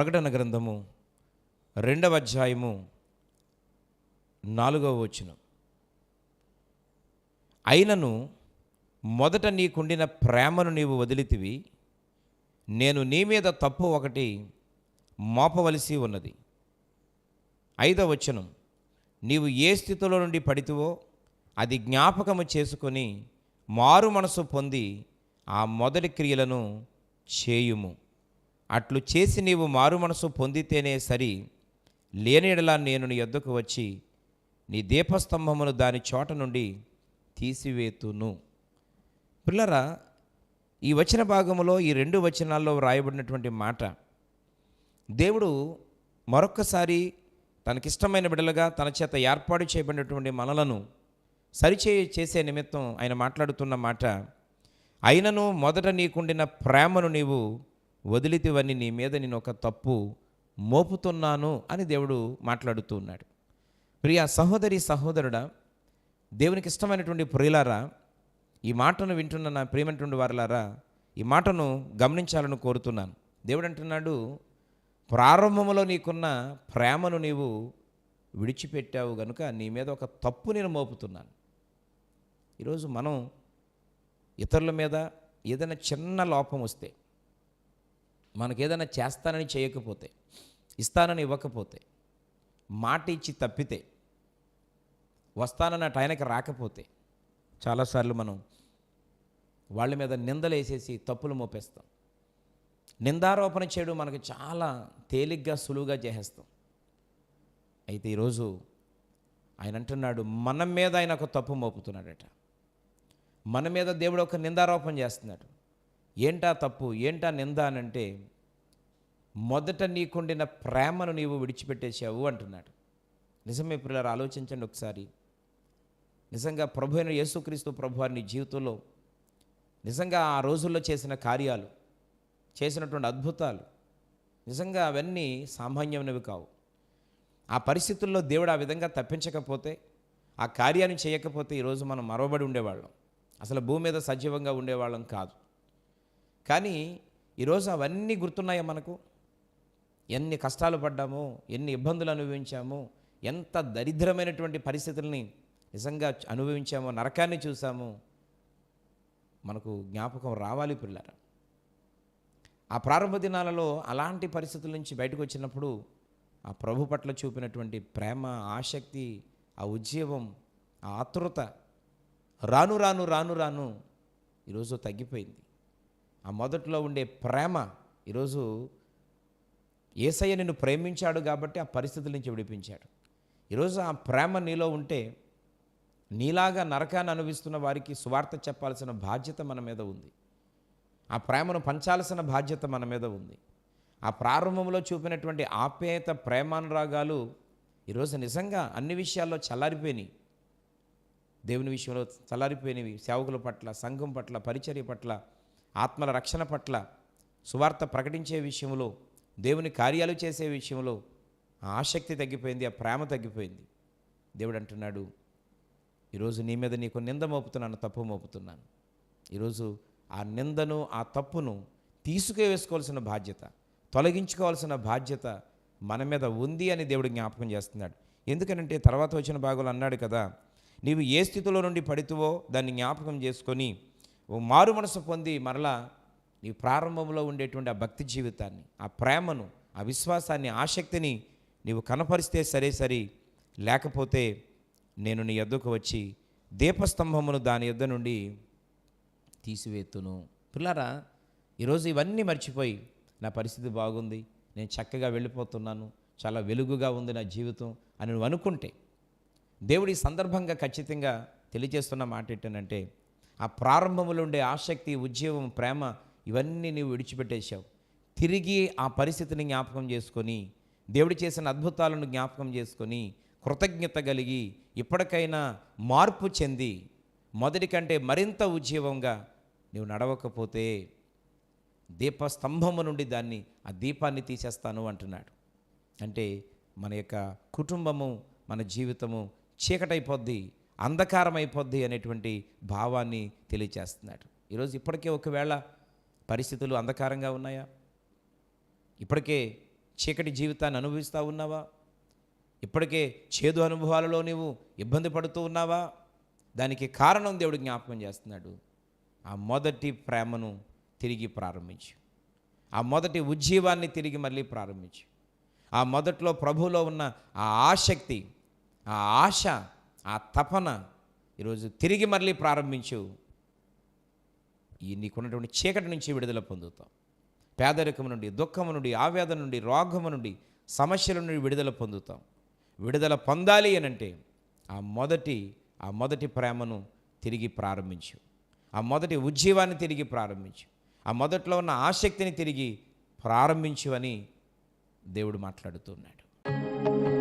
ప్రకటన గ్రంథము 2వ అధ్యాయము 4వ వచనం. అయినను మొదట నీకుండిన ప్రేమను నీవు వదిలితివి, నేను నీ మీద తప్పు ఒకటి మోపవలసి ఉన్నది. 5వ వచనం. నీవు ఏ స్థితిలో నుండి పడితివో అది జ్ఞాపకము చేసుకొని మారు మనసు పొంది ఆ మొదటి క్రియలను చేయుము. అట్లు చేసి నీవు మారు మనసు పొందితేనే సరి, లేని యెడల నేను నీ యొద్దకు వచ్చి నీ దీపస్తంభమును దాని చోట నుండి తీసివేతును. పిల్లరా, ఈ వచన భాగములో ఈ 2 వచనాల్లో వ్రాయబడినటువంటి మాట, దేవుడు మరొక్కసారి తనకిష్టమైన బిడ్డలుగా తన చేత ఏర్పాటు చేయబడినటువంటి మనలను చేసే నిమిత్తం ఆయన మాట్లాడుతున్న మాట, అయినను మొదట నీకుండిన ప్రేమను నీవు వదిలితివని నీ మీద నేను ఒక తప్పు మోపుతున్నాను అని దేవుడు మాట్లాడుతూ ఉన్నాడు. ప్రియ సహోదరి సహోదరుడా, దేవునికి ఇష్టమైనటువంటి ప్రియులారా, ఈ మాటను వింటున్న నా ప్రియమైనటువంటి వారులారా, ఈ మాటను గమనించాలని కోరుతున్నాను. దేవుడు అంటున్నాడు, ప్రారంభంలో నీకున్న ప్రేమను నీవు విడిచిపెట్టావు గనుక నీ మీద ఒక తప్పు నేను మోపుతున్నాను. ఈరోజు మనం ఇతరుల మీద ఏదైనా చిన్న లోపం వస్తే, మనకేదైనా చేస్తానని చేయకపోతే, ఇస్తానని ఇవ్వకపోతే, మాట ఇచ్చి తప్పితే, వస్తానన్న టైంకి రాకపోతే, చాలాసార్లు మనం వాళ్ళ మీద నిందలు వేసేసి తప్పులు మోపేస్తాం. నిందారోపణ చేయడం మనకు చాలా తేలిగ్గా సులువుగా చేసేస్తాం. అయితే ఈరోజు ఆయన అంటున్నాడు, మన మీద ఆయన ఒక తప్పు మోపుతున్నాడట. మన మీద దేవుడు ఒక నిందారోపణ చేస్తున్నాడు. ఏంటా తప్పు, ఏంటా నింద అని అంటే, మొదట నీకుండిన ప్రేమను నీవు విడిచిపెట్టేశావు అంటున్నాడు. నిజమే పిల్లలు, ఆలోచించండి ఒకసారి. నిజంగా ప్రభు అయిన యేసుక్రీస్తు ప్రభు వారి నీ జీవితంలో నిజంగా ఆ రోజుల్లో చేసిన కార్యాలు, చేసినటువంటి అద్భుతాలు, నిజంగా అవన్నీ సామాన్యమైనవి కావు. ఆ పరిస్థితుల్లో దేవుడు ఆ విధంగా తప్పించకపోతే, ఆ కార్యాన్ని చేయకపోతే ఈరోజు మనం మరవబడి ఉండేవాళ్ళం, అసలు భూమి మీద సజీవంగా ఉండేవాళ్ళం కాదు. కానీ ఈరోజు అవన్నీ గుర్తున్నాయా మనకు? ఎన్ని కష్టాలు పడ్డామో, ఎన్ని ఇబ్బందులు అనుభవించామో, ఎంత దరిద్రమైనటువంటి పరిస్థితుల్ని నిజంగా అనుభవించామో, నరకాన్ని చూసామో మనకు జ్ఞాపకం రావాలి పిల్లరా. ఆ ప్రారంభ దినాలలో అలాంటి పరిస్థితుల నుంచి బయటకు వచ్చినప్పుడు ఆ ప్రభు పట్ల చూపినటువంటి ప్రేమ, ఆసక్తి, ఆ ఉద్యమం, ఆ ఆతృత రాను రాను రాను రాను ఈరోజు తగ్గిపోయింది. ఆ మొదట్లో ఉండే ప్రేమ ఈరోజు యేసయ్య నిన్ను ప్రేమించాడు కాబట్టి ఆ పరిస్థితుల నుంచి విడిపించాడు. ఈరోజు ఆ ప్రేమ నీలో ఉంటే, నీలాగా నరకాన్ని అనుభవిస్తున్న వారికి సువార్త చెప్పాల్సిన బాధ్యత మన మీద ఉంది. ఆ ప్రేమను పంచాల్సిన బాధ్యత మన మీద ఉంది. ఆ ప్రారంభంలో చూపినటువంటి ఆప్యాయత, ప్రేమానురాగాలు ఈరోజు నిజంగా అన్ని విషయాల్లో చల్లారిపోయినాయి. దేవుని విషయంలో చల్లారిపోయినవి. సేవకుల పట్ల, సంఘం పట్ల, పరిచర్య పట్ల, ఆత్మల రక్షణ పట్ల, సువార్త ప్రకటించే విషయంలో, దేవుని కార్యాలు చేసే విషయంలో ఆ ఆసక్తి తగ్గిపోయింది, ఆ ప్రేమ తగ్గిపోయింది. దేవుడు అంటున్నాడు, ఈరోజు నీ మీద నీకు నింద మోపుతున్నాను, తప్పు మోపుతున్నాను. ఈరోజు ఆ నిందను, ఆ తప్పును వేసుకోవాల్సిన బాధ్యత, తొలగించుకోవాల్సిన బాధ్యత మన మీద ఉంది అని దేవుడు జ్ఞాపకం చేస్తున్నాడు. ఎందుకనంటే తర్వాత వచ్చిన భాగంలో అన్నాడు కదా, నీవు ఏ స్థితిలో నుండి పడితువో దాన్ని జ్ఞాపకం చేసుకొని ఓ మారు మనసు పొంది మరలా నీ ప్రారంభంలో ఉండేటువంటి ఆ భక్తి జీవితాన్ని, ఆ ప్రేమను, ఆ విశ్వాసాన్ని, ఆసక్తిని నీవు కనపరిస్తే సరే, లేకపోతే నేను నీ యొద్దకు వచ్చి దీపస్తంభమును దాని యొద్ద నుండి తీసివేతును. పిల్లారా, ఈరోజు ఇవన్నీ మర్చిపోయి నా పరిస్థితి బాగుంది, నేను చక్కగా వెళ్ళిపోతున్నాను, చాలా వెలుగుగా ఉంది నా జీవితం అని నువ్వు అనుకుంటే, దేవుడి సందర్భంగా ఖచ్చితంగా తెలియజేస్తున్న మాట ఏంటంటే, ఆ ప్రారంభంలో ఉండే ఆసక్తి, ఉద్యమం, ప్రేమ ఇవన్నీ నీవు విడిచిపెట్టేశావు. తిరిగి ఆ పరిస్థితిని జ్ఞాపకం చేసుకొని, దేవుడు చేసిన అద్భుతాలను జ్ఞాపకం చేసుకొని, కృతజ్ఞత కలిగి ఇప్పటికైనా మార్పు చెంది మొదటి కంటే మరింత ఉజ్జీవంగా నీవు నడవకపోతే దీపస్తంభము నుండి ఆ దీపాన్ని తీసేస్తాను అంటున్నాడు. అంటే మన యొక్క కుటుంబము, మన జీవితము చీకటైపోద్ది, అంధకారం అయిపోద్ది అనేటువంటి భావాన్ని తెలియచేస్తున్నాడు. ఈరోజు ఇప్పటికే ఒకవేళ పరిస్థితులు అంధకారంగా ఉన్నాయా? ఇప్పటికే చీకటి జీవితాన్ని అనుభవిస్తూ ఉన్నావా? ఇప్పటికే చేదు అనుభవాలలో నీవు ఇబ్బంది పడుతూ ఉన్నావా? దానికి కారణం దేవుడు జ్ఞాపకం చేస్తున్నాడు. ఆ మొదటి ప్రేమను తిరిగి ప్రారంభించు. ఆ మొదటి ఉజ్జీవాన్ని తిరిగి మళ్ళీ ప్రారంభించు. ఆ మొదట్లో ప్రభువులో ఉన్న ఆ ఆసక్తి, ఆ ఆశ, ఆ తపన ఈరోజు తిరిగి మళ్ళీ ప్రారంభించు. ఈ నీకున్నటువంటి చీకటి నుంచి విడుదల పొందుతాం. పేదరికము నుండి, దుఃఖము నుండి, ఆవేదన నుండి, రోగము నుండి, సమస్యల నుండి విడుదల పొందుతాం. విడుదల పొందాలి అనంటే ఆ మొదటి ప్రేమను తిరిగి ప్రారంభించు. ఆ మొదటి ఉజ్జీవాన్ని తిరిగి ప్రారంభించు. ఆ మొదట్లో ఉన్న ఆసక్తిని తిరిగి ప్రారంభించు అని దేవుడు మాట్లాడుతున్నాడు.